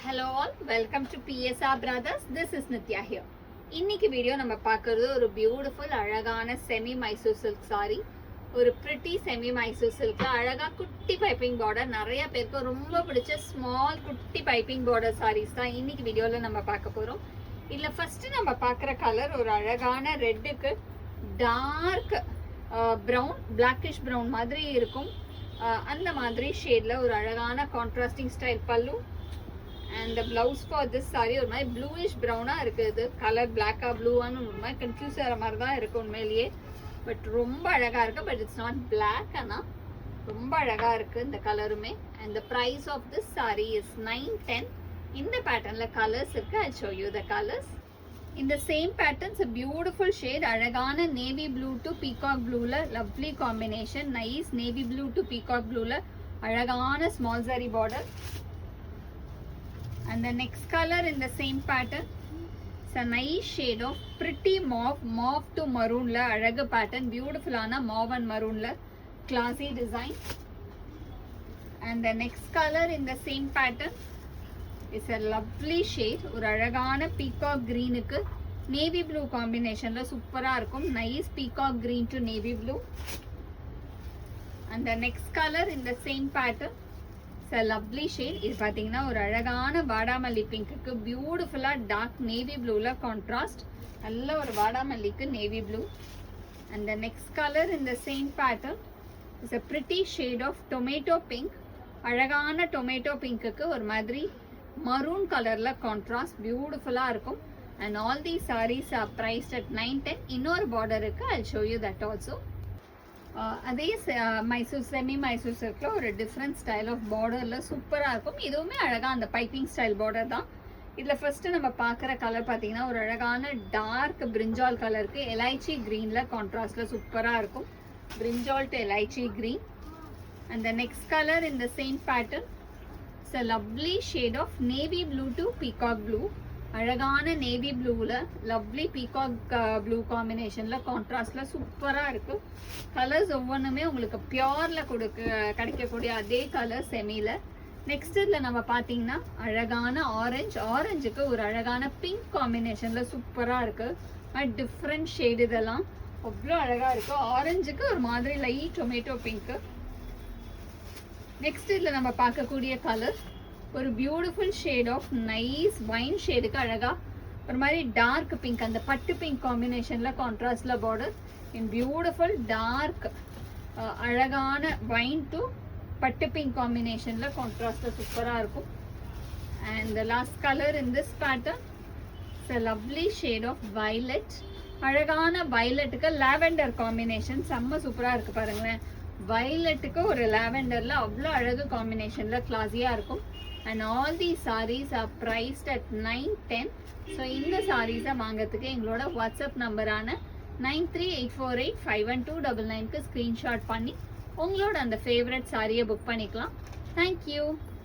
Hello all, welcome to PSR Brothers. This is Nitya here. இன்னைக்கு video நம்ம பார்க்கிறது ஒரு பியூட்டிஃபுல் அழகான செமி மைசூர் சில்க் சாரி. ஒரு பிரிட்டி செமி மைசூர் சில்க்ல அழகா குட்டி பைப்பிங் பார்டர், நிறைய பேருக்கு ரொம்ப பிடிச்ச ஸ்மால் குட்டி பைப்பிங் பார்டர் சாரீஸ் தான் இன்னைக்கு வீடியோல நம்ம பார்க்க போறோம். இதுல ஃபர்ஸ்ட் நம்ம பார்க்குற கலர் ஒரு அழகான ரெட்டுக்கு டார்க் ப்ரௌன், பிளாக்கிஷ் ப்ரௌன் மாதிரி இருக்கும். அந்த மாதிரி ஷேட்ல ஒரு அழகான கான்ட்ராஸ்டிங் ஸ்டைல் பல்லு. And the blouse for this saree ஒரு மாதிரி bluish brown இருக்குது. கலர் பிளாக்கா ப்ளூவான்னு ஒரு மாதிரி கன்ஃபியூஸ் ஆகிற மாதிரி தான் இருக்கு உண்மையிலேயே. பட் ரொம்ப அழகா இருக்கு. பட் இட்ஸ் நாட் பிளாக், ஆனால் ரொம்ப அழகா இருக்கு இந்த கலருமே. And the price of this saree is 910. இந்த பேட்டர்ன்ல கலர்ஸ் இருக்கு. I'll show you the colors. In the same patterns, a beautiful shade, அழகான navy blue to peacock blueல lovely combination. Nice navy blue to peacock blueல அழகான small zari border. And the next color in the same pattern, it's a nice shade of pretty mauve to maroon la alaga pattern, beautiful ana mauve and maroon la classy design. And the next color in the same pattern is a lovely shade, or alagana peacock green ku navy blue combination la super ah irukum. Nice peacock green to navy blue. And the next color in the same pattern, it's a lovely shade. இது பாத்தீங்கன்னா ஒரு அழகான வாடாமல்லி pink பியூட்டிஃபுல்லா dark navy ப்ளூல contrast. நல்ல ஒரு வாடாமல்லிக்கு navy blue. And the next colour in the same pattern is a pretty shade of tomato pink. அழகான டொமேட்டோ பிங்க்கு ஒரு மாதிரி மரூன் கலர்ல கான்ட்ராஸ்ட் பியூட்டிஃபுல்லா இருக்கும். And all the sarees are priced at 910. இன்னொரு பார்டர் இருக்கு. I'll show you that also. அதே மைசூர் செமி மைசூர் சில்க்ல ஒரு டிஃப்ரெண்ட் ஸ்டைல் ஆஃப் பார்டர்ல சூப்பராக இருக்கும். இதுவுமே அழகா அந்த பைப்பிங் ஸ்டைல் பார்டர் தான். இதில் ஃபர்ஸ்ட் நம்ம பார்க்குற கலர் பார்த்தீங்கன்னா ஒரு அழகான டார்க் பிரிஞ்சால் கலருக்கு எலைச்சி கிரீன்ல கான்ட்ராஸ்ட்ல சூப்பராக இருக்கும். Brinjal to elaichi green. And the next colour in the same pattern it's a lovely shade of navy blue to peacock blue. அழகான நேவி ப்ளூல லவ்லி பீகாக் ப்ளூ காம்பினேஷன்ல கான்ட்ராஸ்ட்ல சூப்பரா இருக்கு. கலர்ஸ் ஒவ்வொன்றுமே உங்களுக்கு பியோர்ல கிடைக்கக்கூடிய அதே கலர் செமில. நெக்ஸ்ட் இதுல நம்ம பாத்தீங்கன்னா அழகான ஆரஞ்சுக்கு ஒரு அழகான பிங்க் காம்பினேஷன்ல சூப்பரா இருக்கு. டிஃப்ரெண்ட் ஷேட் இதெல்லாம் அவ்வளோ அழகா இருக்கு. ஆரஞ்சுக்கு ஒரு மாதிரி லைட் டொமேட்டோ பிங்க். நெக்ஸ்ட் இதுல நம்ம பார்க்கக்கூடிய கலர் ஒரு beautiful shade of nice wine ஷேடுக்கு அழகா ஒரு மாதிரி டார்க் பிங்க், அந்த பட்டு பிங்க் காம்பினேஷன்ல கான்ட்ராஸ்ட்ல பார்டர் இன் பியூட்டிஃபுல் டார்க் அழகான வைன் டு பட்டு பிங்க் காம்பினேஷன்ல கான்ட்ராஸ்ட்ல சூப்பரா இருக்கும். And the last colour in this pattern it's a lovely shade of violet. அழகான வயலட்டுக்கு லாவெண்டர் காம்பினேஷன் செம்ம சூப்பரா இருக்கு பாருங்களேன். வயலட்டுக்கு ஒரு லாவெண்டர்ல அவ்வளோ அழகு காம்பினேஷன்ல கிளாஸியா இருக்கும். And all these sarees are priced at 910. So இந்த sarees வாங்கிறதுக்கு எங்களோட வாட்ஸ்அப் நம்பரான 9384851299க்கு ஸ்கிரீன்ஷாட் பண்ணி உங்களோட அந்த ஃபேவரட் சாரியை புக் பண்ணிக்கலாம். Thank you.